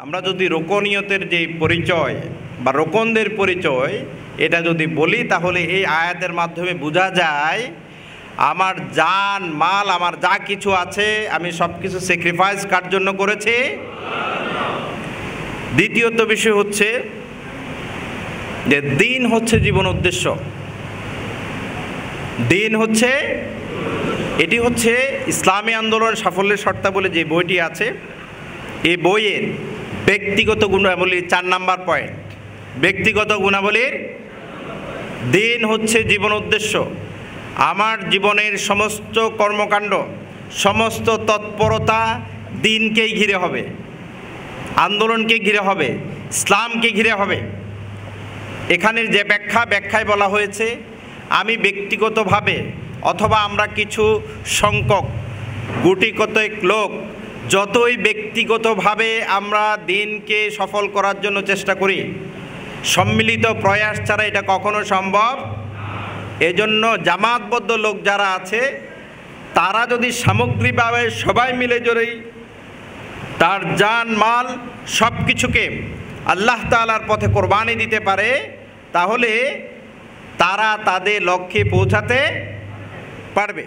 আমরা যদি রোকনিয়তের যে পরিচয় বা রোকনদের পরিচয় এটা যদি বলি, তাহলে এই আয়াতের মাধ্যমে বোঝা যায় আমার জান মাল আমার যা কিছু আছে আমি সব কিছু স্যাক্রিফাইস কার জন্য করেছি। দ্বিতীয়ত বিষয় হচ্ছে যে দিন হচ্ছে জীবন উদ্দেশ্য। দিন হচ্ছে, এটি হচ্ছে ইসলামী আন্দোলন সাফল্যের শর্তাবলী যে বইটি আছে, এই বইয়ের ব্যক্তিগত গুণাবলীর 4 নাম্বার পয়েন্ট। ব্যক্তিগত গুণাবলীর দিন হচ্ছে জীবন উদ্দেশ্য। আমার জীবনের সমস্ত কর্মকাণ্ড, সমস্ত তৎপরতা দিনকেই ঘিরে হবে, আন্দোলনকে ঘিরে হবে, ইসলামকে ঘিরে হবে। এখানের যে ব্যাখ্যায় বলা হয়েছে, আমি ব্যক্তিগতভাবে অথবা আমরা কিছু সংখ্যক গুটি কতক লোক যতই ব্যক্তিগতভাবে আমরা দিনকে সফল করার জন্য চেষ্টা করি, সম্মিলিত প্রয়াস ছাড়া এটা কখনো সম্ভব। এজন্য জামাতবদ্ধ লোক যারা আছে তারা যদি সামগ্রিকভাবে সবাই মিলে জড়েই তার জান মাল সব কিছুকে আল্লাহ তাআলার পথে কোরবানি দিতে পারে, তাহলে তারা তাদের লক্ষ্যে পৌঁছাতে পারবে।